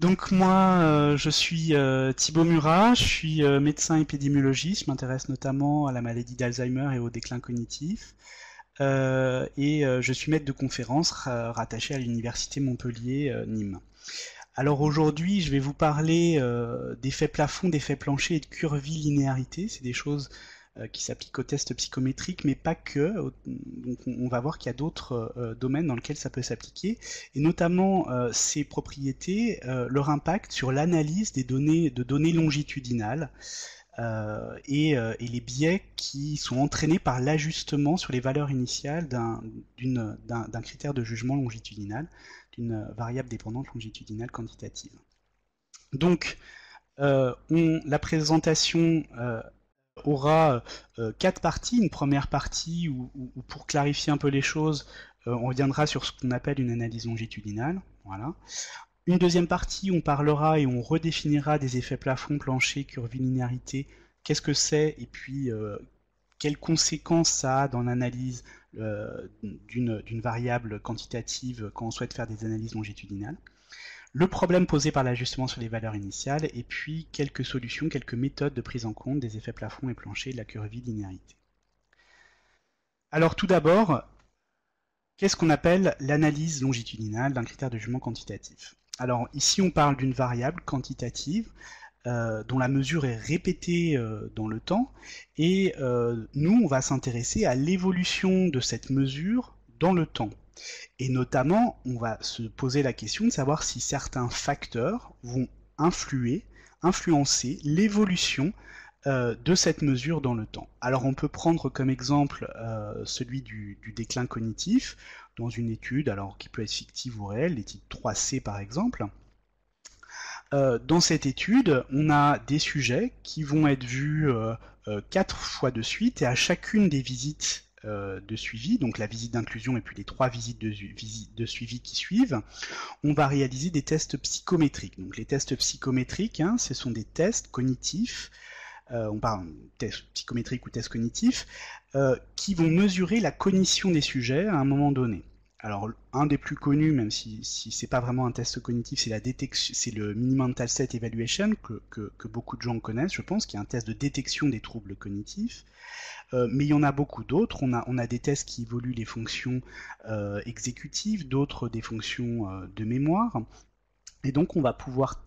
Donc moi, je suis Thibaut Murat, je suis médecin épidémiologiste, je m'intéresse notamment à la maladie d'Alzheimer et au déclin cognitif. Je suis maître de conférence rattaché à l'université Montpellier Nîmes. Alors aujourd'hui, je vais vous parler d'effets plafond, d'effets plancher et de curvilinéarité. C'est des choses qui s'appliquent aux tests psychométriques, mais pas que. Donc on va voir qu'il y a d'autres domaines dans lesquels ça peut s'appliquer, et notamment ces propriétés, leur impact sur l'analyse des données longitudinales et les biais qui sont entraînés par l'ajustement sur les valeurs initiales d'un critère de jugement longitudinal, d'une variable dépendante longitudinale quantitative. Donc, la présentation aura quatre parties. Une première partie où pour clarifier un peu les choses, on reviendra sur ce qu'on appelle une analyse longitudinale. Voilà. Une deuxième partie, on parlera et on redéfinira des effets plafond, plancher, curvilinéarité, qu'est-ce que c'est, et puis quelles conséquences ça a dans l'analyse d'une variable quantitative quand on souhaite faire des analyses longitudinales. Le problème posé par l'ajustement sur les valeurs initiales, et puis quelques solutions, quelques méthodes de prise en compte des effets plafond et plancher de la curvilinéarité. Alors tout d'abord, qu'est-ce qu'on appelle l'analyse longitudinale d'un critère de jugement quantitatif? Alors ici on parle d'une variable quantitative dont la mesure est répétée dans le temps, et nous on va s'intéresser à l'évolution de cette mesure dans le temps. Et notamment, on va se poser la question de savoir si certains facteurs vont influencer l'évolution de cette mesure dans le temps. Alors on peut prendre comme exemple celui du déclin cognitif dans une étude, alors qui peut être fictive ou réelle, l'étude 3C par exemple. Dans cette étude, on a des sujets qui vont être vus 4 fois de suite, et à chacune des visites de suivi, donc la visite d'inclusion et puis les 3 visites de suivi qui suivent, on va réaliser des tests psychométriques. Donc les tests psychométriques, ce sont des tests cognitifs, on parle de tests psychométriques ou tests cognitifs, qui vont mesurer la cognition des sujets à un moment donné. Alors un des plus connus, même si c'est pas vraiment un test cognitif, c'est le Mini Mental State Evaluation que beaucoup de gens connaissent, je pense, qui est un test de détection des troubles cognitifs. Mais il y en a beaucoup d'autres. On a des tests qui évoluent les fonctions exécutives, d'autres des fonctions de mémoire. Et donc on va pouvoir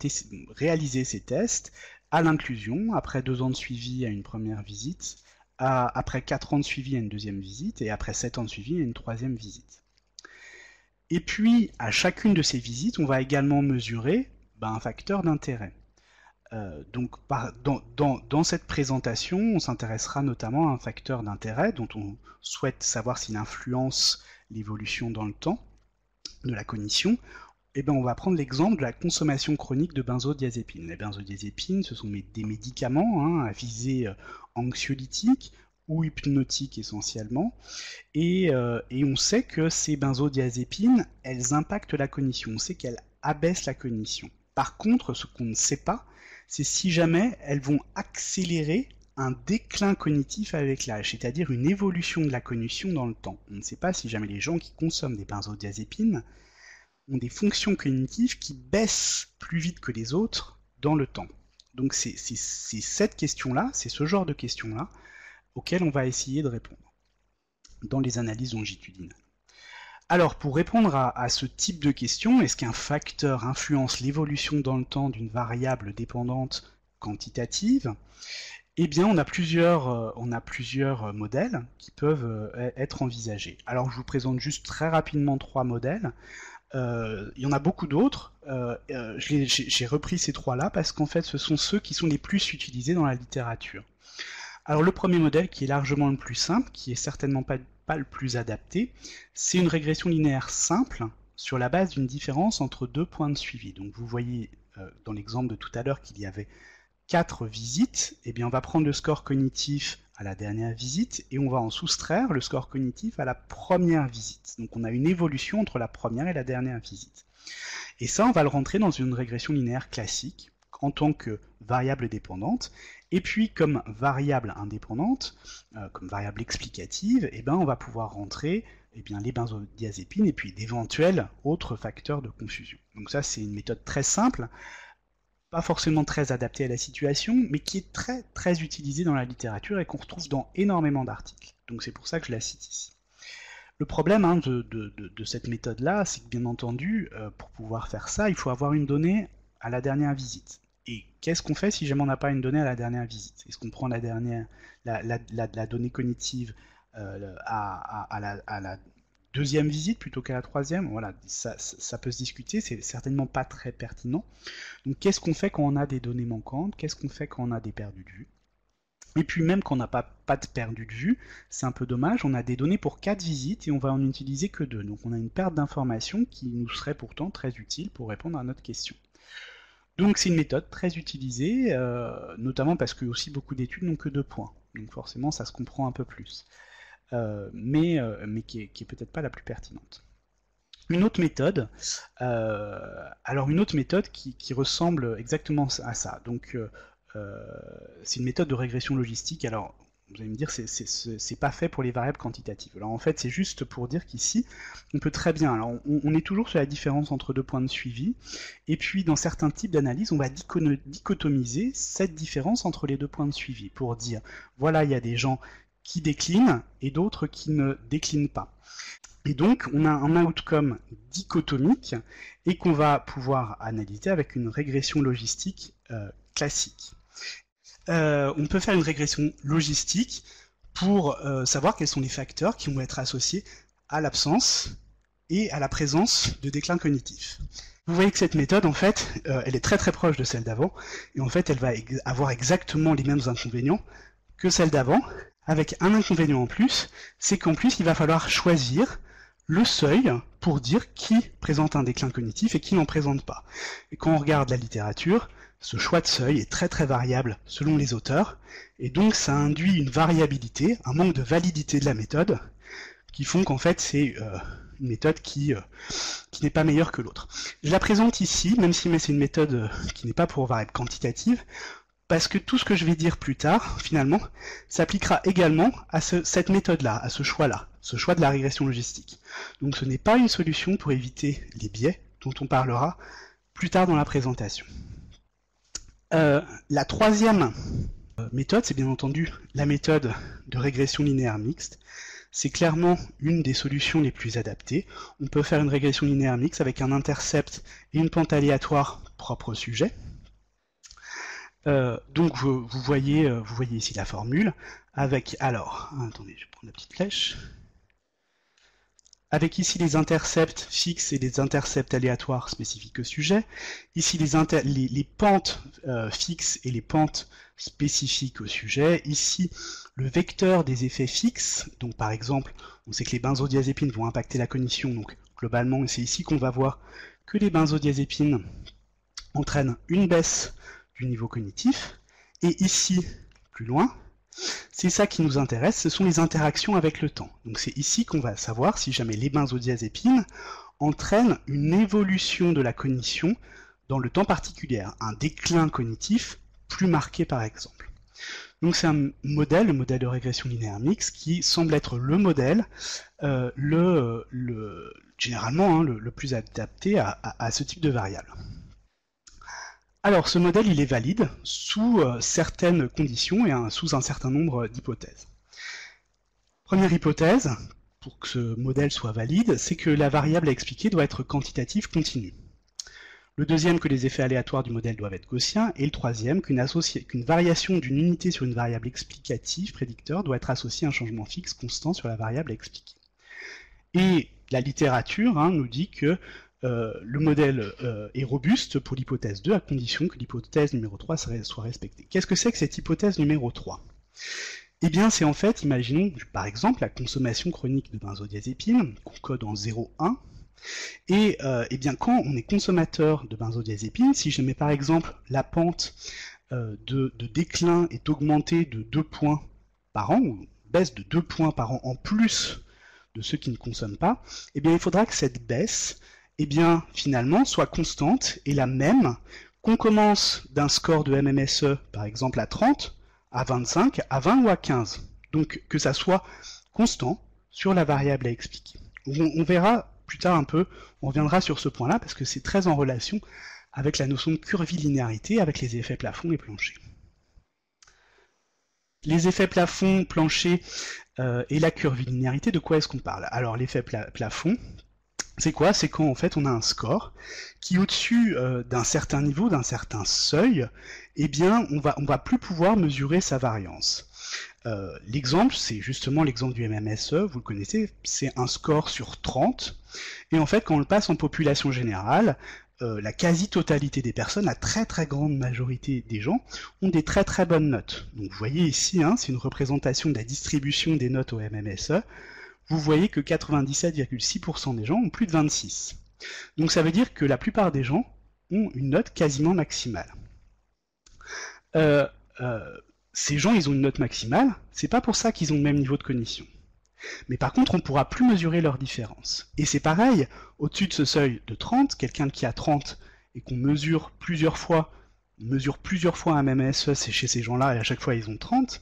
réaliser ces tests à l'inclusion, après 2 ans de suivi à une première visite, après 4 ans de suivi à une deuxième visite, et après 7 ans de suivi à une troisième visite. Et puis, à chacune de ces visites, on va également mesurer un facteur d'intérêt. Donc, dans cette présentation, on s'intéressera notamment à un facteur d'intérêt dont on souhaite savoir s'il influence l'évolution dans le temps de la cognition. Et on va prendre l'exemple de la consommation chronique de benzodiazépines. Les benzodiazépines, ce sont des médicaments à visée anxiolytique ou hypnotique essentiellement, et on sait que ces benzodiazépines, elles impactent la cognition, on sait qu'elles abaissent la cognition. Par contre, ce qu'on ne sait pas, c'est si jamais elles vont accélérer un déclin cognitif avec l'âge, c'est-à-dire une évolution de la cognition dans le temps. On ne sait pas si jamais les gens qui consomment des benzodiazépines ont des fonctions cognitives qui baissent plus vite que les autres dans le temps. Donc c'est cette question-là, c'est ce genre de question-là, auxquelles on va essayer de répondre dans les analyses longitudinales. Alors, pour répondre à ce type de question, est-ce qu'un facteur influence l'évolution dans le temps d'une variable dépendante quantitative? Eh bien, on a plusieurs modèles qui peuvent être envisagés. Alors, je vous présente juste très rapidement 3 modèles. Il y en a beaucoup d'autres. J'ai repris ces 3-là parce qu'en fait, ce sont ceux qui sont les plus utilisés dans la littérature. Alors le premier modèle, qui est largement le plus simple, qui est certainement pas le plus adapté, c'est une régression linéaire simple sur la base d'une différence entre 2 points de suivi. Donc vous voyez dans l'exemple de tout à l'heure qu'il y avait 4 visites, et bien on va prendre le score cognitif à la dernière visite et on va en soustraire le score cognitif à la première visite. Donc on a une évolution entre la première et la dernière visite. Et ça, on va le rentrer dans une régression linéaire classique en tant que variable dépendante, et puis comme variable indépendante, comme variable explicative, on va pouvoir rentrer eh bien, les benzodiazépines et puis d'éventuels autres facteurs de confusion. Donc ça, c'est une méthode très simple, pas forcément très adaptée à la situation, mais qui est très très utilisée dans la littérature et qu'on retrouve dans énormément d'articles. Donc c'est pour ça que je la cite ici. Le problème de cette méthode-là, c'est que bien entendu, pour pouvoir faire ça, il faut avoir une donnée à la dernière visite. Et qu'est-ce qu'on fait si jamais on n'a pas une donnée à la dernière visite? Est-ce qu'on prend la donnée cognitive à la deuxième visite plutôt qu'à la troisième? Voilà, ça peut se discuter, c'est certainement pas très pertinent. Donc qu'est-ce qu'on fait quand on a des données manquantes? Qu'est-ce qu'on fait quand on a des perdus de vue? Et puis même quand on n'a pas de perdu de vue, c'est un peu dommage, on a des données pour 4 visites et on va en utiliser que 2. Donc on a une perte d'informations qui nous serait pourtant très utile pour répondre à notre question. Donc c'est une méthode très utilisée, notamment parce que aussi beaucoup d'études n'ont que 2 points. Donc forcément ça se comprend un peu plus. Mais qui est peut-être pas la plus pertinente. Une autre méthode, qui ressemble exactement à ça. Donc c'est une méthode de régression logistique. Alors, vous allez me dire, c'est pas fait pour les variables quantitatives. Alors en fait, c'est juste pour dire qu'ici, on peut très bien, alors on est toujours sur la différence entre 2 points de suivi, et puis dans certains types d'analyse, on va dichotomiser cette différence entre les 2 points de suivi, pour dire, voilà, il y a des gens qui déclinent, et d'autres qui ne déclinent pas. Et donc, on a un outcome dichotomique, et qu'on va pouvoir analyser avec une régression logistique classique. On peut faire une régression logistique pour savoir quels sont les facteurs qui vont être associés à l'absence et à la présence de déclin cognitif. Vous voyez que cette méthode, en fait, elle est très très proche de celle d'avant, et en fait, elle va avoir exactement les mêmes inconvénients que celle d'avant, avec un inconvénient en plus, c'est qu'en plus, il va falloir choisir le seuil pour dire qui présente un déclin cognitif et qui n'en présente pas. Et quand on regarde la littérature, ce choix de seuil est très très variable selon les auteurs, et donc ça induit une variabilité, un manque de validité de la méthode, qui font qu'en fait c'est une méthode qui n'est pas meilleure que l'autre. Je la présente ici, même si c'est une méthode qui n'est pas pour variable quantitative, parce que tout ce que je vais dire plus tard, finalement, s'appliquera également à cette méthode-là, à ce choix-là, ce choix de la régression logistique. Donc ce n'est pas une solution pour éviter les biais, dont on parlera plus tard dans la présentation. La troisième méthode, c'est bien entendu la méthode de régression linéaire mixte. C'est clairement une des solutions les plus adaptées. On peut faire une régression linéaire mixte avec un intercept et une pente aléatoire propre au sujet. Donc vous voyez ici la formule avec, alors, attendez, je vais prendre la petite flèche, avec ici les intercepts fixes et les intercepts aléatoires spécifiques au sujet, ici les pentes fixes et les pentes spécifiques au sujet, ici le vecteur des effets fixes, donc par exemple, on sait que les benzodiazépines vont impacter la cognition, donc globalement, c'est ici qu'on va voir que les benzodiazépines entraînent une baisse du niveau cognitif, et ici, plus loin, c'est ça qui nous intéresse, ce sont les interactions avec le temps. Donc c'est ici qu'on va savoir si jamais les benzodiazépines entraînent une évolution de la cognition dans le temps particulier, un déclin cognitif plus marqué par exemple. Donc c'est un modèle, le modèle de régression linéaire mixte, qui semble être le modèle, généralement le plus adapté à ce type de variable. Alors ce modèle il est valide sous certaines conditions et sous un certain nombre d'hypothèses. Première hypothèse, pour que ce modèle soit valide, c'est que la variable à expliquer doit être quantitative continue. Le deuxième, que les effets aléatoires du modèle doivent être gaussiens, et le troisième, qu'une variation d'une unité sur une variable explicative prédicteur doit être associée à un changement fixe constant sur la variable à expliquer. Et la littérature nous dit que le modèle est robuste pour l'hypothèse 2 à condition que l'hypothèse numéro 3 soit respectée. Qu'est-ce que c'est que cette hypothèse numéro 3 ? Eh bien c'est en fait, imaginons par exemple la consommation chronique de benzodiazépine, qu'on code en 0,1, et eh bien quand on est consommateur de benzodiazépine, si je mets par exemple la pente de déclin est augmentée de 2 points par an, ou baisse de 2 points par an en plus de ceux qui ne consomment pas, eh bien il faudra que cette baisse finalement soit constante et la même qu'on commence d'un score de MMSE par exemple à 30, à 25, à 20 ou à 15. Donc que ça soit constant sur la variable à expliquer. On verra plus tard un peu, on reviendra sur ce point-là, parce que c'est très en relation avec la notion de curvilinéarité, avec les effets plafond et plancher. Les effets plafond, plancher et la curvilinéarité, de quoi est-ce qu'on parle? Alors l'effet plafond, c'est quoi? C'est quand en fait on a un score qui au-dessus d'un certain niveau, d'un certain seuil, eh bien on va plus pouvoir mesurer sa variance. L'exemple, c'est justement l'exemple du MMSE, vous le connaissez, c'est un score sur 30, et en fait quand on le passe en population générale, la quasi-totalité des personnes, la très très grande majorité des gens, ont des très très bonnes notes. Donc vous voyez ici, hein, c'est une représentation de la distribution des notes au MMSE, vous voyez que 97,6% des gens ont plus de 26. Donc ça veut dire que la plupart des gens ont une note quasiment maximale. Ces gens, ils ont une note maximale, c'est pas pour ça qu'ils ont le même niveau de cognition. Mais par contre, on ne pourra plus mesurer leur différence. Et c'est pareil, au-dessus de ce seuil de 30, quelqu'un qui a 30 et qu'on mesure plusieurs fois un MMSE chez ces gens-là, et à chaque fois ils ont 30,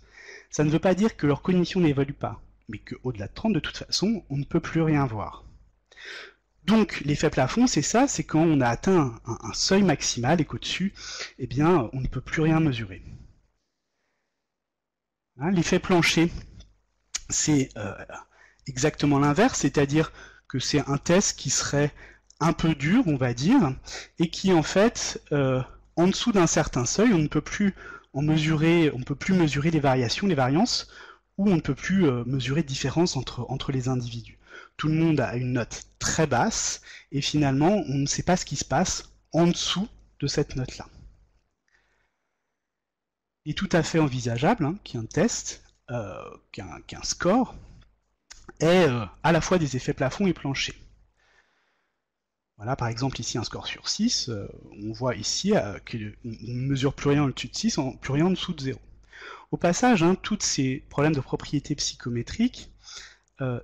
ça ne veut pas dire que leur cognition n'évolue pas, mais qu'au-delà de 30, de toute façon, on ne peut plus rien voir. Donc l'effet plafond, c'est ça, c'est quand on a atteint un seuil maximal et qu'au-dessus, eh bien, on ne peut plus rien mesurer. Hein, l'effet plancher, c'est exactement l'inverse, c'est-à-dire que c'est un test qui serait un peu dur, on va dire, et qui en fait, en dessous d'un certain seuil, on ne peut plus mesurer les variations, les variances, ou on ne peut plus mesurer de différence entre les individus. Tout le monde a une note très basse, et finalement, on ne sait pas ce qui se passe en dessous de cette note-là. Il est tout à fait envisageable hein, qu'un test, qu'un score, ait à la fois des effets plafond et plancher. Voilà, par exemple, ici, un score sur 6, on voit ici qu'on ne mesure plus rien au-dessus de 6, plus rien en dessous de 0. Au passage, hein, tous ces problèmes de propriété psychométrique,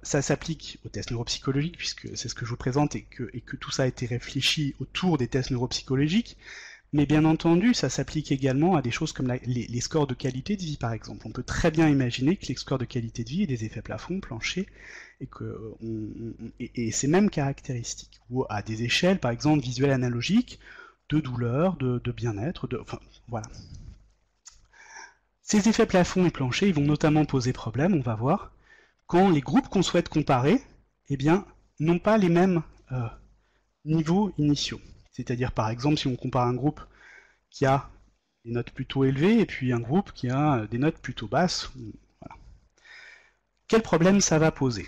ça s'applique aux tests neuropsychologiques, puisque c'est ce que je vous présente, et que tout ça a été réfléchi autour des tests neuropsychologiques, mais bien entendu, ça s'applique également à des choses comme les scores de qualité de vie, par exemple. On peut très bien imaginer que les scores de qualité de vie aient des effets plafond, plancher, et ces mêmes caractéristiques. Ou à des échelles, par exemple, visuelles analogiques, de douleur, de bien-être, enfin, voilà. Ces effets plafond et plancher, ils vont notamment poser problème, on va voir, quand les groupes qu'on souhaite comparer, eh bien, n'ont pas les mêmes niveaux initiaux. C'est-à-dire, par exemple, si on compare un groupe qui a des notes plutôt élevées et puis un groupe qui a des notes plutôt basses, voilà. Quel problème ça va poser?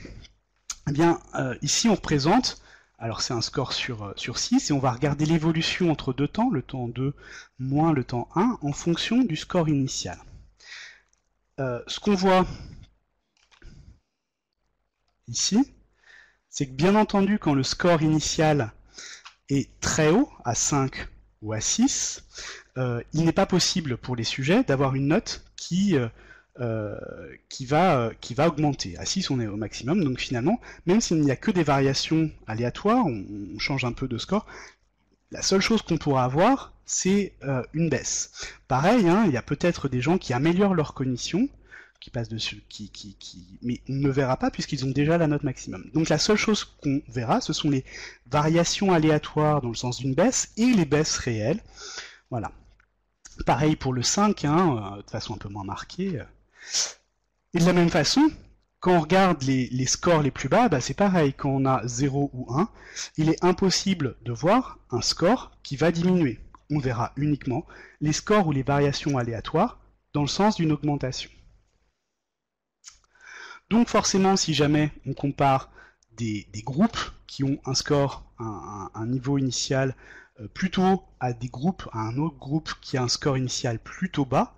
Eh bien, ici on représente, alors c'est un score sur 6, et on va regarder l'évolution entre deux temps, le temps 2 moins le temps 1, en fonction du score initial. Ce qu'on voit ici, c'est que bien entendu, quand le score initial est très haut, à 5 ou à 6, il n'est pas possible pour les sujets d'avoir une note qui va augmenter. À 6, on est au maximum, donc finalement, même s'il n'y a que des variations aléatoires, on change un peu de score, la seule chose qu'on pourra avoir, c'est une baisse. Pareil, hein, il y a peut-être des gens qui améliorent leur cognition, qui passent dessus, mais on ne verra pas puisqu'ils ont déjà la note maximum. Donc la seule chose qu'on verra, ce sont les variations aléatoires dans le sens d'une baisse et les baisses réelles. Voilà. Pareil pour le 5, hein, de façon un peu moins marquée. Et de la même façon, quand on regarde les scores les plus bas, bah c'est pareil, quand on a 0 ou 1, il est impossible de voir un score qui va diminuer. On verra uniquement les scores ou les variations aléatoires dans le sens d'une augmentation. Donc forcément, si jamais on compare des groupes qui ont un score, un niveau initial plutôt à des groupes, à un autre groupe qui a un score initial plutôt bas,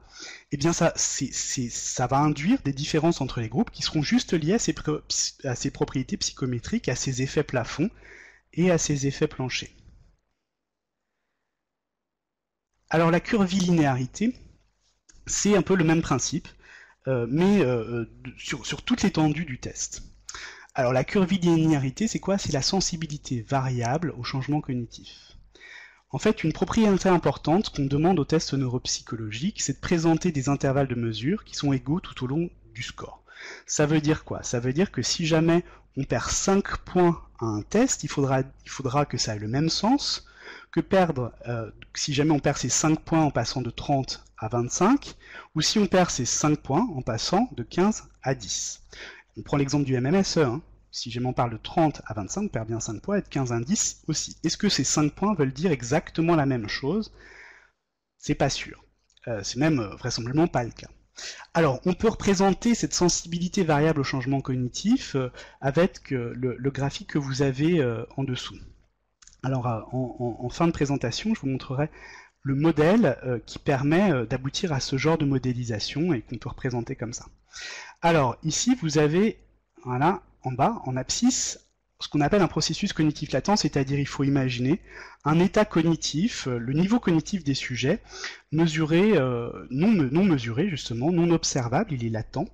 eh bien ça va induire des différences entre les groupes qui seront juste liées à ces propriétés psychométriques, à ces effets plafond et à ces effets plancher. Alors la curvilinéarité, c'est un peu le même principe, mais sur toute l'étendue du test. Alors la curvilinéarité, c'est quoi? C'est la sensibilité variable au changement cognitif. En fait, une propriété importante qu'on demande aux tests neuropsychologiques, c'est de présenter des intervalles de mesure qui sont égaux tout au long du score. Ça veut dire quoi? Ça veut dire que si jamais on perd 5 points à un test, il faudra que ça ait le même sens que perdre, si jamais on perd ces 5 points en passant de 30 à 25, ou si on perd ces 5 points en passant de 15 à 10. On prend l'exemple du MMSE, hein. Si jamais on parle de 30 à 25, on perd bien 5 points, et de 15 à 10 aussi. Est-ce que ces 5 points veulent dire exactement la même chose? C'est pas sûr. C'est même vraisemblablement pas le cas. Alors, on peut représenter cette sensibilité variable au changement cognitif avec le graphique que vous avez en dessous. Alors, en fin de présentation, je vous montrerai le modèle qui permet d'aboutir à ce genre de modélisation et qu'on peut représenter comme ça. Alors, ici, vous avez, voilà, en bas, en abscisse, ce qu'on appelle un processus cognitif latent, c'est-à-dire il faut imaginer un état cognitif, le niveau cognitif des sujets, mesuré, non mesuré justement, non observable, il est latent,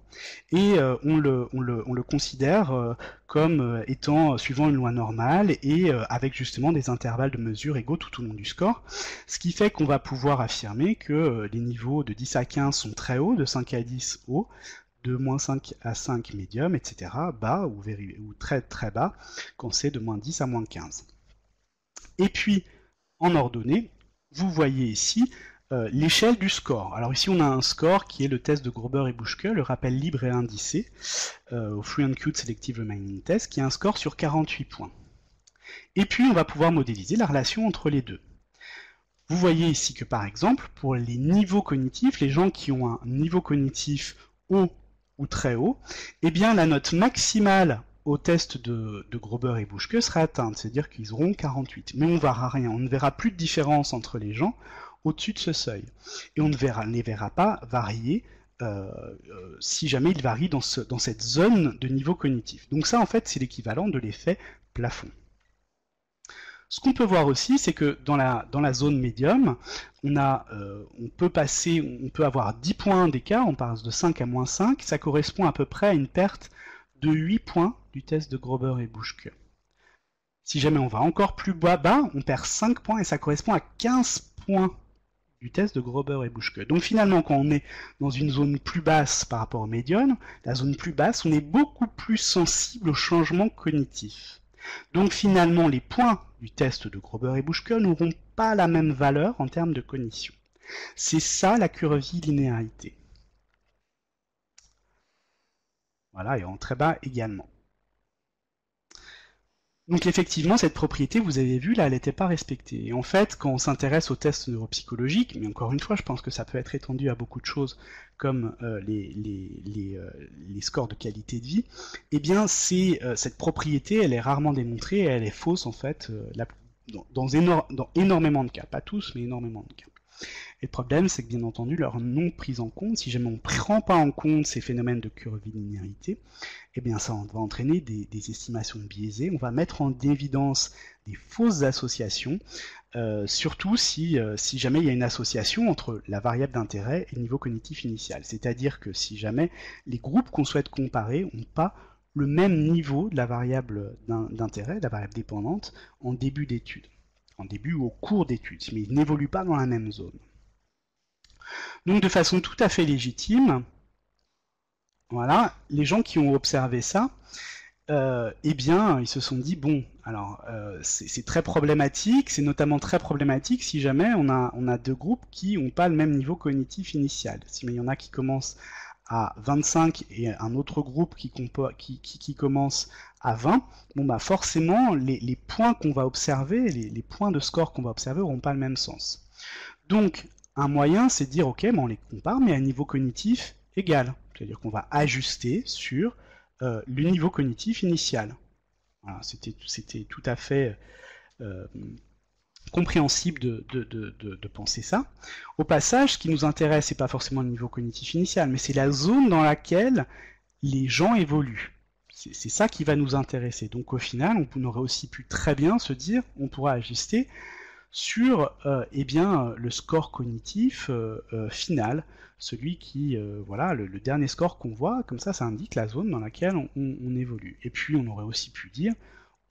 et on le considère comme étant suivant une loi normale et avec justement des intervalles de mesure égaux tout au long du score, ce qui fait qu'on va pouvoir affirmer que les niveaux de 10 à 15 sont très hauts, de 5 à 10 hauts, de moins 5 à 5 médium, etc., bas ou très très bas, quand c'est de moins 10 à moins 15. Et puis, en ordonnée, vous voyez ici l'échelle du score. Alors ici, on a un score qui est le test de Grober et Buschke, le rappel libre et indicé, au Free and Cute Selective Remaining Test, qui a un score sur 48 points. Et puis, on va pouvoir modéliser la relation entre les deux. Vous voyez ici que, par exemple, pour les niveaux cognitifs, les gens qui ont un niveau cognitif haut ou très haut, eh bien la note maximale au test de Grober et Buschke sera atteinte, c'est-à-dire qu'ils auront 48. Mais on ne verra rien, on ne verra plus de différence entre les gens au-dessus de ce seuil. Et on ne les verra pas varier si jamais ils varient dans cette zone de niveau cognitif. Donc ça, en fait, c'est l'équivalent de l'effet plafond. Ce qu'on peut voir aussi, c'est que dans la zone médium, on peut avoir 10 points d'écart, on passe de 5 à moins 5, ça correspond à peu près à une perte de 8 points du test de Grober et Buschke. Si jamais on va encore plus bas, on perd 5 points et ça correspond à 15 points du test de Grober et Buschke. Donc finalement, quand on est dans une zone plus basse par rapport au médium, la zone plus basse, on est beaucoup plus sensible au changement cognitif. Donc finalement, les points du test de Grober et Buschke n'auront pas la même valeur en termes de cognition. C'est ça la curvilinéarité. Voilà, et en très bas également. Donc effectivement, cette propriété, vous avez vu, là, elle n'était pas respectée. Et en fait, quand on s'intéresse aux tests neuropsychologiques, mais encore une fois, je pense que ça peut être étendu à beaucoup de choses, comme les scores de qualité de vie, eh bien, cette propriété, elle est rarement démontrée, et elle est fausse, en fait, dans énormément de cas. Pas tous, mais énormément de cas. Et le problème, c'est que bien entendu, leur non prise en compte, si jamais on ne prend pas en compte ces phénomènes de curvilinéarité, eh bien ça va entraîner des estimations biaisées, on va mettre en évidence des fausses associations, surtout si jamais il y a une association entre la variable d'intérêt et le niveau cognitif initial. C'est-à-dire que si jamais les groupes qu'on souhaite comparer n'ont pas le même niveau de la variable d'intérêt, la variable dépendante, en début d'étude, en début ou au cours d'études, mais ils n'évoluent pas dans la même zone. Donc de façon tout à fait légitime, voilà, les gens qui ont observé ça, eh bien, ils se sont dit, bon, alors c'est très problématique, c'est notamment très problématique si jamais on a deux groupes qui n'ont pas le même niveau cognitif initial. Si il y en a qui commencent à 25 et un autre groupe qui commence à 20, bon bah forcément les points qu'on va observer, les points de score qu'on va observer n'auront pas le même sens. Donc un moyen, c'est de dire, ok, on les compare, mais à un niveau cognitif égal. C'est-à-dire qu'on va ajuster sur le niveau cognitif initial. Voilà, c'était tout à fait compréhensible de penser ça. Au passage, ce qui nous intéresse, c'est pas forcément le niveau cognitif initial, mais c'est la zone dans laquelle les gens évoluent. C'est ça qui va nous intéresser. Donc au final, on aurait aussi pu très bien se dire, on pourra ajuster sur eh bien, le score cognitif final, celui qui, voilà, le dernier score qu'on voit, comme ça indique la zone dans laquelle on évolue. Et puis on aurait aussi pu dire,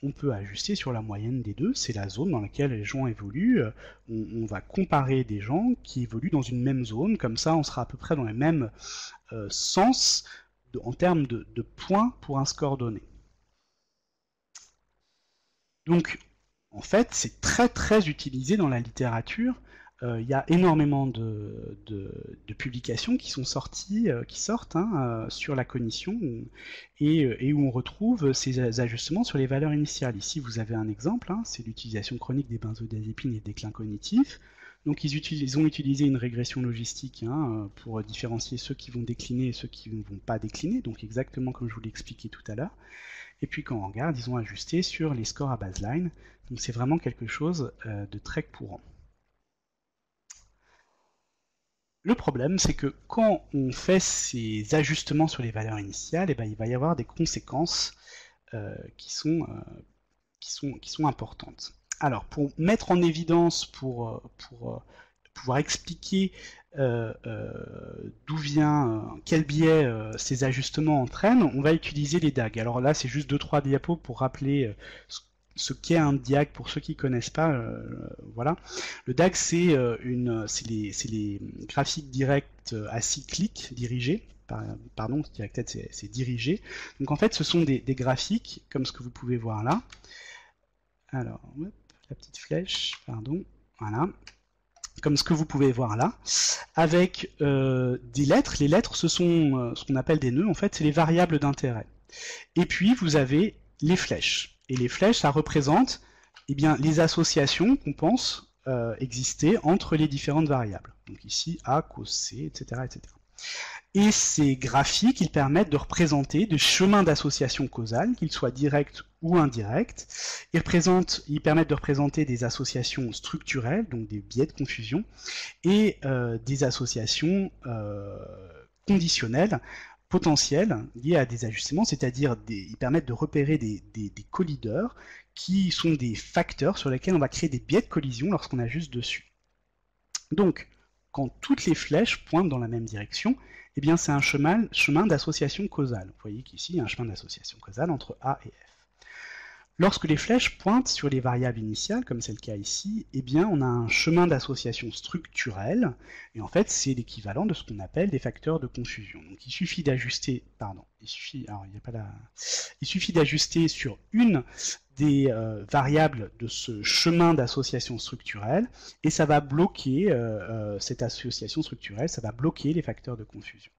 on peut ajuster sur la moyenne des deux, c'est la zone dans laquelle les gens évoluent, on va comparer des gens qui évoluent dans une même zone, comme ça on sera à peu près dans les mêmes sens en termes de points pour un score donné. Donc, en fait, c'est très très utilisé dans la littérature. Il y a énormément de publications qui sont sorties, qui sortent sur la cognition et où on retrouve ces ajustements sur les valeurs initiales. Ici, vous avez un exemple, c'est l'utilisation chronique des benzodiazépines et des déclins cognitifs. Donc ils ont utilisé une régression logistique pour différencier ceux qui vont décliner et ceux qui ne vont pas décliner, donc exactement comme je vous l'ai expliqué tout à l'heure. Et puis quand on regarde, ils ont ajusté sur les scores à baseline. Donc c'est vraiment quelque chose de très courant. Le problème, c'est que quand on fait ces ajustements sur les valeurs initiales, il va y avoir des conséquences qui sont importantes. Alors, pour mettre en évidence, pour pouvoir expliquer d'où vient, quel biais ces ajustements entraînent, on va utiliser les DAG. Alors là, c'est juste 2-3 diapos pour rappeler ce qu'est un DIAG pour ceux qui ne connaissent pas. Voilà. Le DAG, c'est les graphiques directs acycliques dirigés. Pardon, directed, c'est dirigé. Donc en fait, ce sont des graphiques, comme ce que vous pouvez voir là. Alors, hop, la petite flèche, pardon, voilà. Comme ce que vous pouvez voir là, avec des lettres. Les lettres, ce sont ce qu'on appelle des nœuds, en fait, c'est les variables d'intérêt. Et puis, vous avez les flèches. Et les flèches, ça représente les associations qu'on pense exister entre les différentes variables. Donc ici, A, cos C, etc., etc. Et ces graphiques, ils permettent de représenter des chemins d'association causale, qu'ils soient directs ou indirects. Ils permettent de représenter des associations structurelles, donc des biais de confusion, et des associations conditionnelles, potentielles, liées à des ajustements, c'est-à-dire ils permettent de repérer des collideurs qui sont des facteurs sur lesquels on va créer des biais de collision lorsqu'on ajuste dessus. Donc, quand toutes les flèches pointent dans la même direction, eh bien c'est un chemin d'association causale. Vous voyez qu'ici, il y a un chemin d'association causale entre A et F. Lorsque les flèches pointent sur les variables initiales, comme c'est le cas ici, eh bien on a un chemin d'association structurelle, et en fait c'est l'équivalent de ce qu'on appelle des facteurs de confusion. Donc il suffit d'ajuster, il suffit d'ajuster sur une des variables de ce chemin d'association structurelle, et ça va bloquer cette association structurelle, ça va bloquer les facteurs de confusion.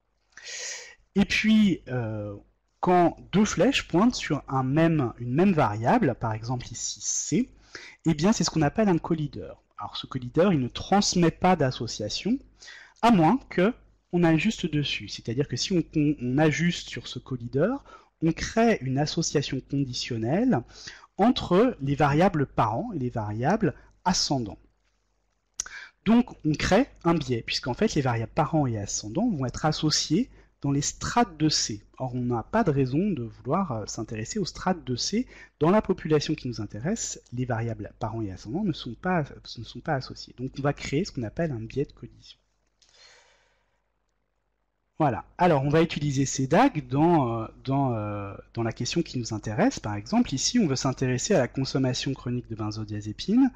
Et puis, quand deux flèches pointent sur une même variable, par exemple ici C, eh bien c'est ce qu'on appelle un collideur. Alors ce collideur, il ne transmet pas d'association, à moins qu'on ajuste dessus. C'est-à-dire que si on ajuste sur ce collideur, on crée une association conditionnelle entre les variables parents et les variables ascendants. Donc on crée un biais, puisqu'en fait les variables parents et ascendants vont être associées dans les strates de C. Or, on n'a pas de raison de vouloir s'intéresser aux strates de C. Dans la population qui nous intéresse, les variables parents et ascendants ne sont pas associées. Donc on va créer ce qu'on appelle un biais de collision. Voilà. Alors, on va utiliser ces DAG dans la question qui nous intéresse. Par exemple, ici, on veut s'intéresser à la consommation chronique de benzodiazépines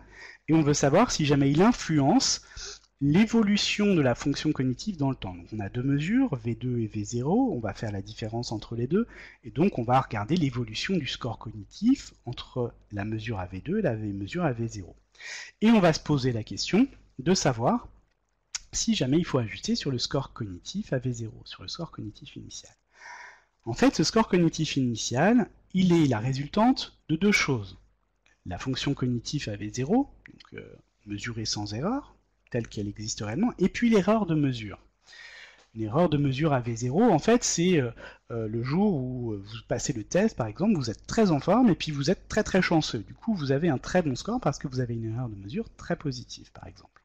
et on veut savoir si jamais il influence l'évolution de la fonction cognitive dans le temps. Donc on a deux mesures, V2 et V0, on va faire la différence entre les deux, et donc on va regarder l'évolution du score cognitif entre la mesure à V2 et la mesure à V0. Et on va se poser la question de savoir si jamais il faut ajuster sur le score cognitif à V0, sur le score cognitif initial. En fait, ce score cognitif initial, il est la résultante de deux choses. La fonction cognitive à V0, donc mesurée sans erreur, telle qu'elle existe réellement, et puis l'erreur de mesure. Une erreur de mesure à V0, en fait, c'est le jour où vous passez le test, par exemple, vous êtes très en forme, et puis vous êtes très très chanceux. Du coup, vous avez un très bon score parce que vous avez une erreur de mesure très positive, par exemple.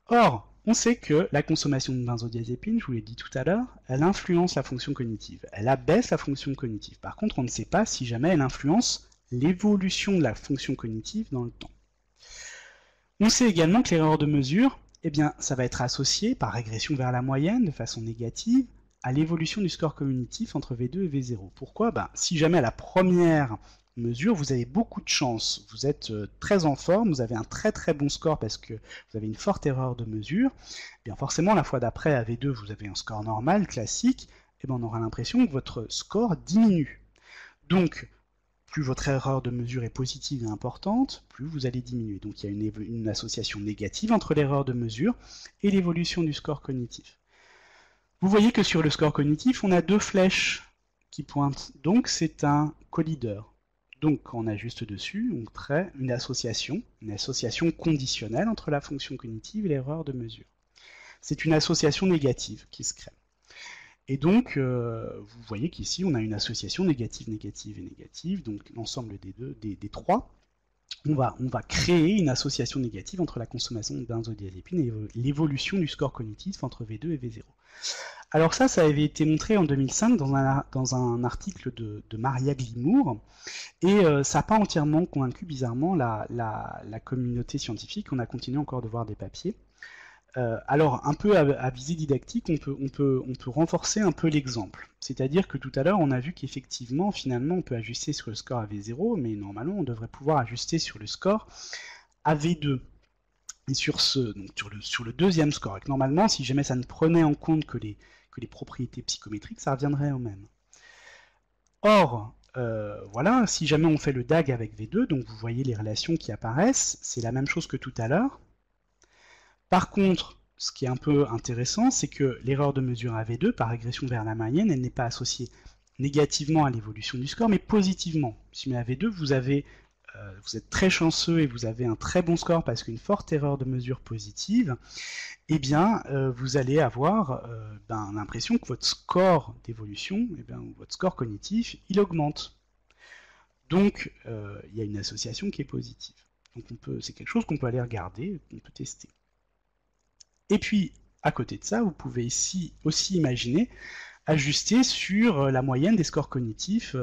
Or, on sait que la consommation de benzodiazépine, je vous l'ai dit tout à l'heure, elle influence la fonction cognitive. Elle abaisse la fonction cognitive. Par contre, on ne sait pas si jamais elle influence l'évolution de la fonction cognitive dans le temps. On sait également que l'erreur de mesure, eh bien, ça va être associé par régression vers la moyenne de façon négative à l'évolution du score cognitif entre V2 et V0. Pourquoi ? Si jamais à la première mesure, vous avez beaucoup de chance, vous êtes très en forme, vous avez un très très bon score parce que vous avez une forte erreur de mesure, eh bien forcément la fois d'après à V2 vous avez un score normal, classique, et bien on aura l'impression que votre score diminue. Donc, plus votre erreur de mesure est positive et importante, plus vous allez diminuer. Donc il y a une association négative entre l'erreur de mesure et l'évolution du score cognitif. Vous voyez que sur le score cognitif, on a deux flèches qui pointent. Donc c'est un collideur. Donc quand on ajuste dessus, on crée une association conditionnelle entre la fonction cognitive et l'erreur de mesure. C'est une association négative qui se crée. Et donc, vous voyez qu'ici, on a une association négative, négative et négative, donc l'ensemble des trois. On va créer une association négative entre la consommation de benzodiazépine et l'évolution du score cognitif entre V2 et V0. Alors ça avait été montré en 2005 dans un article de Maria Glimour, et ça n'a pas entièrement convaincu bizarrement la communauté scientifique. On a continué encore de voir des papiers. Alors, un peu à visée didactique, on peut renforcer un peu l'exemple. C'est-à-dire que tout à l'heure, on a vu qu'effectivement, finalement, on peut ajuster sur le score à V0, mais normalement, on devrait pouvoir ajuster sur le score à V2. Et sur le deuxième score. Et que normalement, si jamais ça ne prenait en compte que les propriétés psychométriques, ça reviendrait au même. Or, voilà, si jamais on fait le DAG avec V2, donc vous voyez les relations qui apparaissent, c'est la même chose que tout à l'heure. Par contre, ce qui est un peu intéressant, c'est que l'erreur de mesure à V2, par régression vers la moyenne, elle n'est pas associée négativement à l'évolution du score, mais positivement. Si à V2, vous êtes très chanceux et vous avez un très bon score parce qu'une forte erreur de mesure positive, eh bien, vous allez avoir l'impression que votre score d'évolution, votre score cognitif, il augmente. Donc, il y a une association qui est positive. Donc, c'est quelque chose qu'on peut aller regarder, qu'on peut tester. Et puis, à côté de ça, vous pouvez ici aussi imaginer ajuster sur la moyenne des scores cognitifs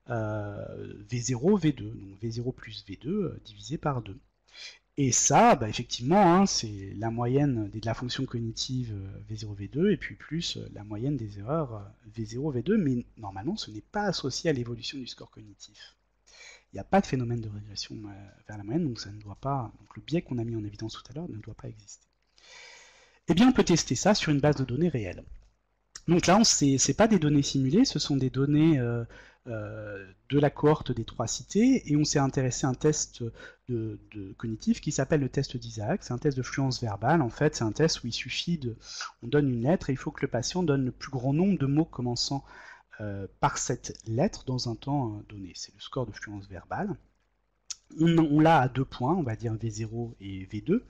V0, V2, donc V0 plus V2 divisé par 2. Et ça, effectivement, c'est la moyenne de la fonction cognitive V0, V2, et puis plus la moyenne des erreurs V0, V2, mais normalement, ce n'est pas associé à l'évolution du score cognitif. Il n'y a pas de phénomène de régression vers la moyenne, donc ça ne doit pas. Donc le biais qu'on a mis en évidence tout à l'heure ne doit pas exister. Eh bien, on peut tester ça sur une base de données réelle. Donc là, ce n'est pas des données simulées, ce sont des données de la cohorte des trois cités, et on s'est intéressé à un test cognitif qui s'appelle le test d'Isaac. C'est un test de fluence verbale. En fait, c'est un test où il suffit on donne une lettre et il faut que le patient donne le plus grand nombre de mots commençant par cette lettre dans un temps donné. C'est le score de fluence verbale. On l'a à 2 points, on va dire V0 et V2.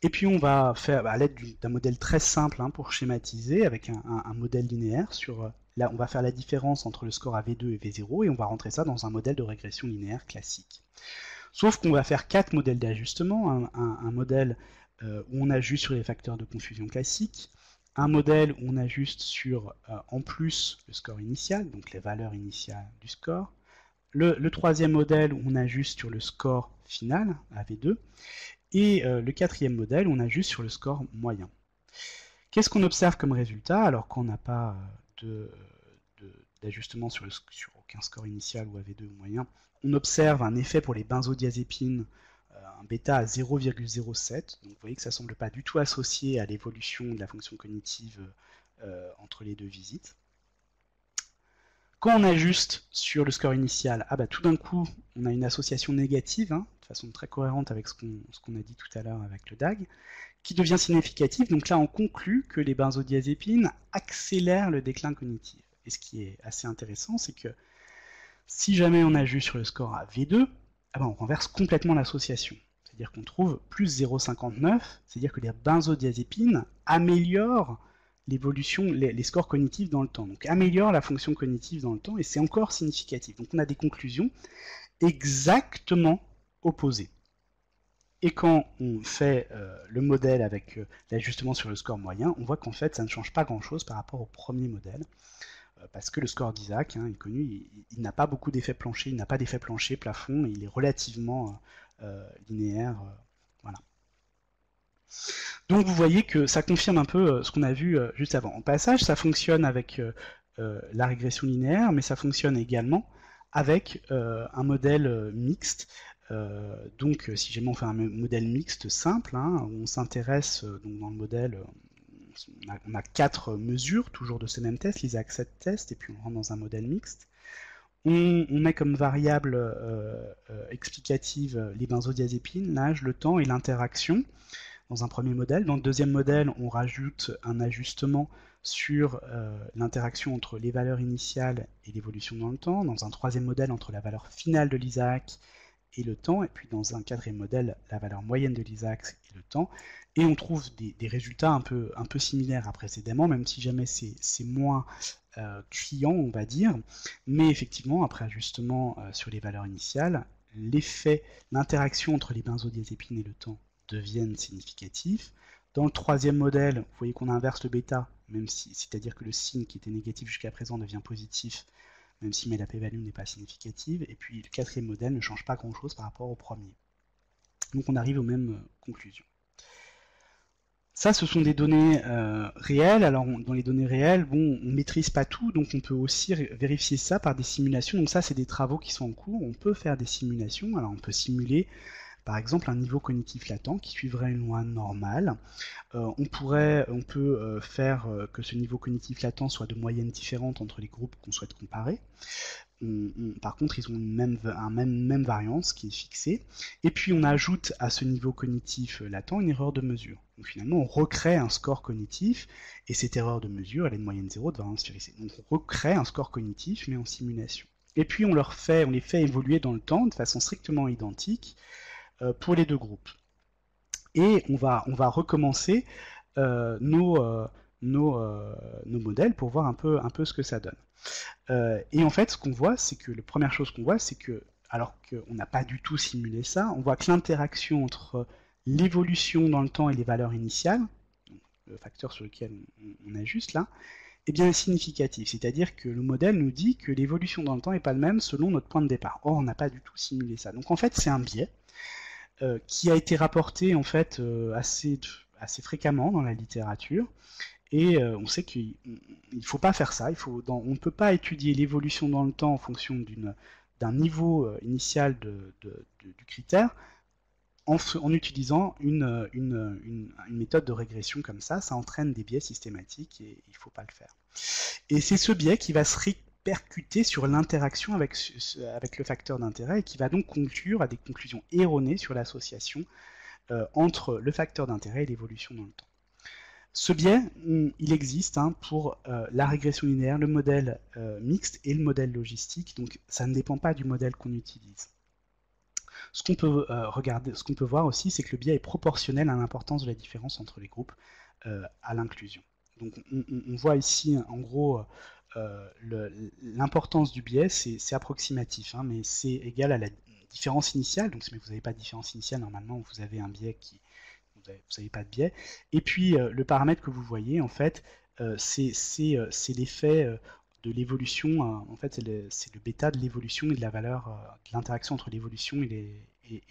Et puis on va faire, à l'aide d'un modèle très simple pour schématiser, avec un modèle linéaire, on va faire la différence entre le score à V2 et V0, et on va rentrer ça dans un modèle de régression linéaire classique. Sauf qu'on va faire 4 modèles d'ajustement, un modèle où on ajuste sur les facteurs de confusion classiques, un modèle où on ajuste sur, en plus, le score initial, donc les valeurs initiales du score, le troisième modèle où on ajuste sur le score final, à V2, et le quatrième modèle où on ajuste sur le score moyen. Qu'est-ce qu'on observe comme résultat alors qu'on n'a pas d'ajustement sur aucun score initial ou AV2 ou moyen? On observe un effet pour les benzodiazépines, un bêta à 0,07, donc vous voyez que ça ne semble pas du tout associé à l'évolution de la fonction cognitive entre les deux visites. Quand on ajuste sur le score initial, tout d'un coup, on a une association négative, de façon très cohérente avec ce qu'on a dit tout à l'heure avec le DAG, qui devient significative. Donc là, on conclut que les benzodiazépines accélèrent le déclin cognitif. Et ce qui est assez intéressant, c'est que si jamais on ajuste sur le score à V2, on renverse complètement l'association. C'est-à-dire qu'on trouve plus 0,59, c'est-à-dire que les benzodiazépines améliorent l'évolution, les scores cognitifs dans le temps. Donc améliore la fonction cognitive dans le temps, et c'est encore significatif. Donc on a des conclusions exactement opposées. Et quand on fait le modèle avec l'ajustement sur le score moyen, on voit qu'en fait ça ne change pas grand-chose par rapport au premier modèle, parce que le score d'Isaac est connu, il n'a pas beaucoup d'effets plancher, il n'a pas d'effet plancher, plafond, il est relativement linéaire. Voilà. Donc vous voyez que ça confirme un peu ce qu'on a vu juste avant. En passage, ça fonctionne avec la régression linéaire, mais ça fonctionne également avec un modèle mixte. Donc si jamais on fait un modèle mixte simple, où on s'intéresse, dans le modèle, on a 4 mesures, toujours de ces mêmes tests, l'Isaac 7 tests, et puis on rentre dans un modèle mixte, On met comme variable explicative les benzodiazépines, l'âge, le temps et l'interaction dans un premier modèle. Dans le deuxième modèle, on rajoute un ajustement sur l'interaction entre les valeurs initiales et l'évolution dans le temps. Dans un troisième modèle, entre la valeur finale de l'Isaac et le temps. Et puis dans un quatrième modèle, la valeur moyenne de l'Isaac et le temps. Et on trouve des résultats un peu similaires à précédemment, même si jamais c'est moins criant, on va dire. Mais effectivement, après ajustement sur les valeurs initiales, l'effet, l'interaction entre les benzodiazépines et le temps deviennent significatifs. Dans le troisième modèle, vous voyez qu'on inverse le bêta, même si, c'est-à-dire que le signe qui était négatif jusqu'à présent devient positif, même si la p-value n'est pas significative. Et puis le quatrième modèle ne change pas grand-chose par rapport au premier. Donc on arrive aux mêmes conclusions. Ça, ce sont des données réelles. Alors, dans les données réelles, bon, on ne maîtrise pas tout, donc on peut aussi vérifier ça par des simulations. Donc ça, c'est des travaux qui sont en cours. On peut faire des simulations. Alors, on peut simuler, par exemple, un niveau cognitif latent qui suivrait une loi normale. On peut faire que ce niveau cognitif latent soit de moyennes différentes entre les groupes qu'on souhaite comparer. Par contre, ils ont une même variance qui est fixée. Et puis, on ajoute à ce niveau cognitif latent une erreur de mesure. Donc finalement, on recrée un score cognitif, et cette erreur de mesure, elle est de moyenne 0 de variance sphérisée. Donc on recrée un score cognitif, mais en simulation. Et puis, on les fait évoluer dans le temps de façon strictement identique pour les deux groupes. Et on va recommencer nos modèles pour voir un peu ce que ça donne. Et en fait, ce qu'on voit, c'est que la première chose qu'on voit, c'est que, alors qu'on n'a pas du tout simulé ça, on voit que l'interaction entre l'évolution dans le temps et les valeurs initiales, le facteur sur lequel on ajuste là, est bien significatif. C'est-à-dire que le modèle nous dit que l'évolution dans le temps n'est pas le même selon notre point de départ. Or, on n'a pas du tout simulé ça. Donc en fait, c'est un biais qui a été rapporté en fait assez fréquemment dans la littérature. Et on sait qu'il ne faut pas faire ça. On ne peut pas étudier l'évolution dans le temps en fonction d'un niveau initial du critère en utilisant une méthode de régression comme ça. Ça entraîne des biais systématiques et il ne faut pas le faire. Et c'est ce biais qui va se répercuter sur l'interaction avec le facteur d'intérêt et qui va donc conclure à des conclusions erronées sur l'association entre le facteur d'intérêt et l'évolution dans le temps. Ce biais, il existe pour la régression linéaire, le modèle mixte et le modèle logistique, donc ça ne dépend pas du modèle qu'on utilise. Ce qu'on peut voir aussi, c'est que le biais est proportionnel à l'importance de la différence entre les groupes à l'inclusion. Donc on voit ici, en gros, l'importance du biais, c'est approximatif, mais c'est égal à la différence initiale. Donc si vous n'avez pas de différence initiale, normalement vous avez un biais vous n'avez pas de biais. Et puis le paramètre que vous voyez, en fait, c'est l'effet de l'évolution. En fait, c'est le bêta de l'évolution et de la valeur, de l'interaction entre l'évolution et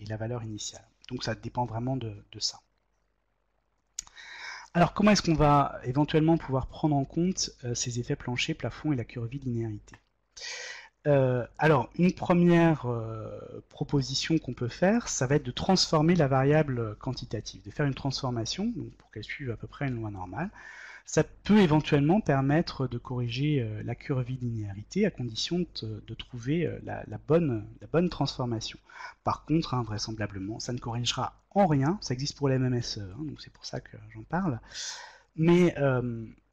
la valeur initiale. Donc ça dépend vraiment de ça. Alors comment est-ce qu'on va éventuellement pouvoir prendre en compte ces effets plancher, plafond et la curvie de linéarité? Alors, une première proposition qu'on peut faire, ça va être de transformer la variable quantitative, de faire une transformation donc pour qu'elle suive à peu près une loi normale. Ça peut éventuellement permettre de corriger la curvie de linéarité à condition de trouver la bonne transformation. Par contre, vraisemblablement, ça ne corrigera en rien, ça existe pour les MMSE, donc c'est pour ça que j'en parle, mais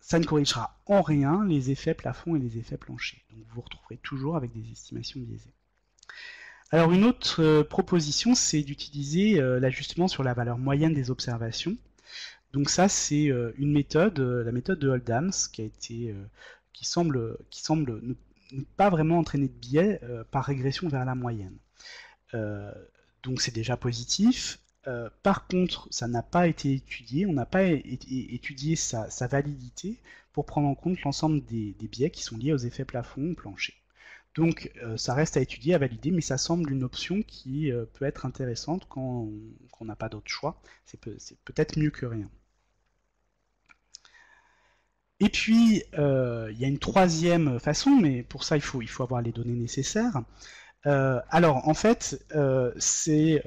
ça ne corrigera en rien les effets plafond et les effets plancher. Donc vous vous retrouverez toujours avec des estimations biaisées. Alors une autre proposition, c'est d'utiliser l'ajustement sur la valeur moyenne des observations. Donc ça, c'est une méthode, la méthode de Oldham, qui semble ne pas vraiment entraîner de biais par régression vers la moyenne. Donc c'est déjà positif. Par contre, ça n'a pas été étudié, on n'a pas étudié sa validité pour prendre en compte l'ensemble des biais qui sont liés aux effets plafond ou plancher. Donc ça reste à étudier, à valider, mais ça semble une option qui peut être intéressante quand on n'a pas d'autre choix. C'est peut-être mieux que rien. Et puis, il y a une troisième façon, mais pour ça, il faut avoir les données nécessaires. Alors, en fait, c'est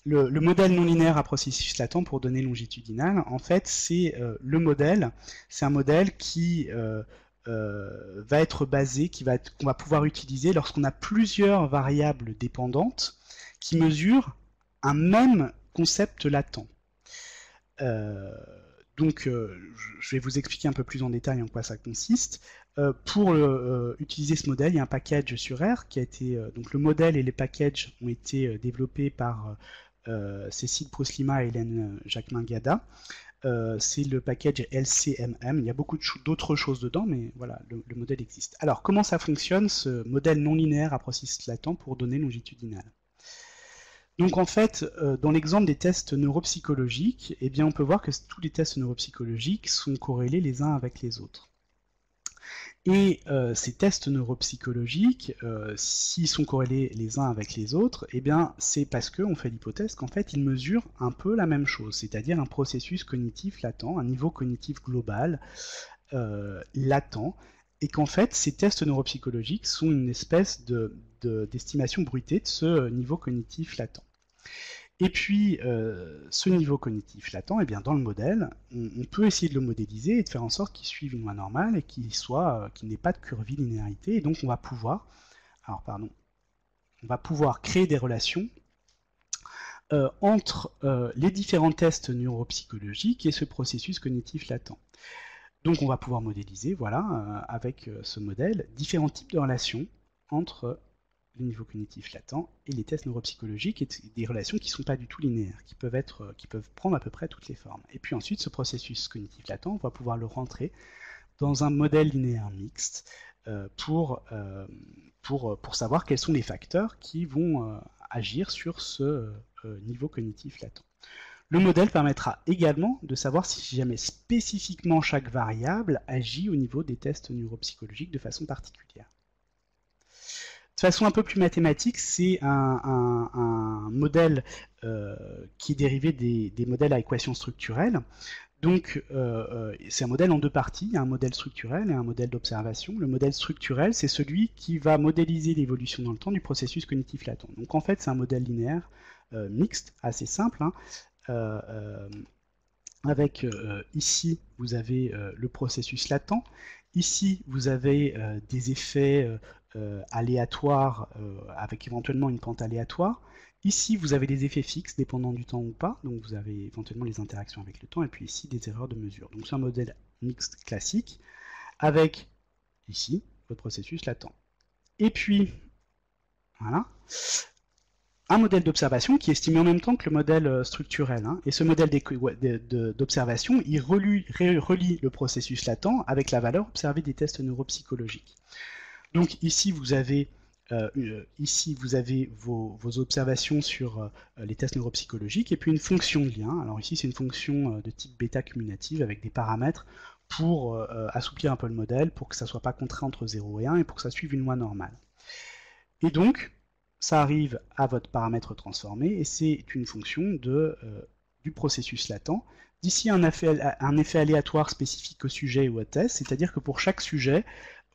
le modèle non linéaire à processus latent pour données longitudinales. En fait, c'est un modèle qui va être basé, qu'on va pouvoir utiliser lorsqu'on a plusieurs variables dépendantes qui mesurent un même concept latent. Donc, je vais vous expliquer un peu plus en détail en quoi ça consiste. Pour utiliser ce modèle, il y a un package sur R qui a été... donc le modèle et les packages ont été développés par Cécile Proslima et Hélène Jacquemin-Gada. C'est le package LCMM. Il y a beaucoup d'autres choses dedans, mais voilà, le modèle existe. Alors, comment ça fonctionne, ce modèle non linéaire à processus latent pour données longitudinales? Donc en fait, dans l'exemple des tests neuropsychologiques, eh bien, on peut voir que tous les tests neuropsychologiques sont corrélés les uns avec les autres. Et ces tests neuropsychologiques, s'ils sont corrélés les uns avec les autres, eh bien, c'est parce qu'on fait l'hypothèse qu'en fait, ils mesurent un peu la même chose, c'est-à-dire un processus cognitif latent, un niveau cognitif global latent, et qu'en fait, ces tests neuropsychologiques sont une espèce d'estimation bruitée de ce niveau cognitif latent. Et puis, ce niveau cognitif latent, eh bien, dans le modèle, on peut essayer de le modéliser et de faire en sorte qu'il suive une loi normale et qu'il n'ait pas de curvilinéarité. Et donc, on va pouvoir créer des relations entre les différents tests neuropsychologiques et ce processus cognitif latent. Donc on va pouvoir modéliser, voilà, avec ce modèle, différents types de relations entre le niveau cognitif latent et les tests neuropsychologiques, et des relations qui ne sont pas du tout linéaires, qui peuvent prendre à peu près toutes les formes. Et puis ensuite, ce processus cognitif latent, on va pouvoir le rentrer dans un modèle linéaire mixte pour savoir quels sont les facteurs qui vont agir sur ce niveau cognitif latent. Le modèle permettra également de savoir si jamais spécifiquement chaque variable agit au niveau des tests neuropsychologiques de façon particulière. De façon un peu plus mathématique, c'est un modèle qui est dérivé des modèles à équations structurelles. Donc, c'est un modèle en deux parties, il y a un modèle structurel et un modèle d'observation. Le modèle structurel, c'est celui qui va modéliser l'évolution dans le temps du processus cognitif latent. Donc en fait, c'est un modèle linéaire mixte, assez simple, hein, avec ici vous avez le processus latent, ici vous avez des effets aléatoires avec éventuellement une pente aléatoire, ici vous avez des effets fixes dépendant du temps ou pas, donc vous avez éventuellement les interactions avec le temps, et puis ici des erreurs de mesure. Donc c'est un modèle mixte classique avec ici votre processus latent. Et puis voilà, un modèle d'observation qui est estimé en même temps que le modèle structurel. Hein. Et ce modèle d'observation, il relie le processus latent avec la valeur observée des tests neuropsychologiques. Donc ici, vous avez vos observations sur les tests neuropsychologiques et puis une fonction de lien. Alors ici, c'est une fonction de type bêta cumulative avec des paramètres pour assouplir un peu le modèle, pour que ça ne soit pas contraint entre 0 et 1 et pour que ça suive une loi normale. Et donc, ça arrive à votre paramètre transformé et c'est une fonction du processus latent. D'ici un effet aléatoire spécifique au sujet ou au test, c'est-à-dire que pour chaque sujet,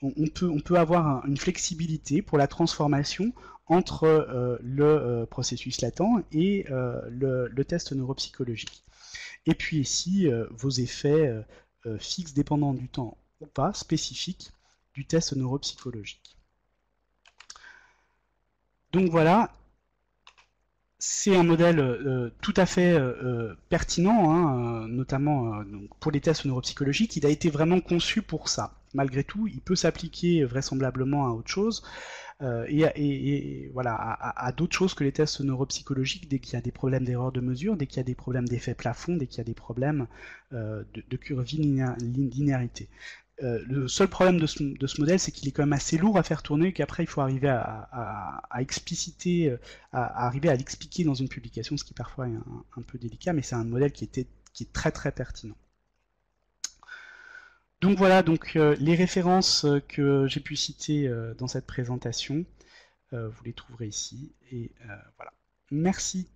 on peut avoir une flexibilité pour la transformation entre le processus latent et le test neuropsychologique. Et puis ici, vos effets fixes dépendant du temps ou pas, spécifiques du test neuropsychologique. Donc voilà, c'est un modèle tout à fait pertinent, hein, notamment pour les tests neuropsychologiques. Il a été vraiment conçu pour ça. Malgré tout, il peut s'appliquer vraisemblablement à autre chose, et voilà, à d'autres choses que les tests neuropsychologiques, dès qu'il y a des problèmes d'erreur de mesure, dès qu'il y a des problèmes d'effet plafond, dès qu'il y a des problèmes de curvilinéarité. Le seul problème de ce modèle, c'est qu'il est quand même assez lourd à faire tourner, qu'après il faut arriver à expliciter, à arriver à l'expliquer dans une publication, ce qui parfois est un peu délicat, mais c'est un modèle qui est très très pertinent. Donc voilà, les références que j'ai pu citer dans cette présentation, vous les trouverez ici, et voilà. Merci.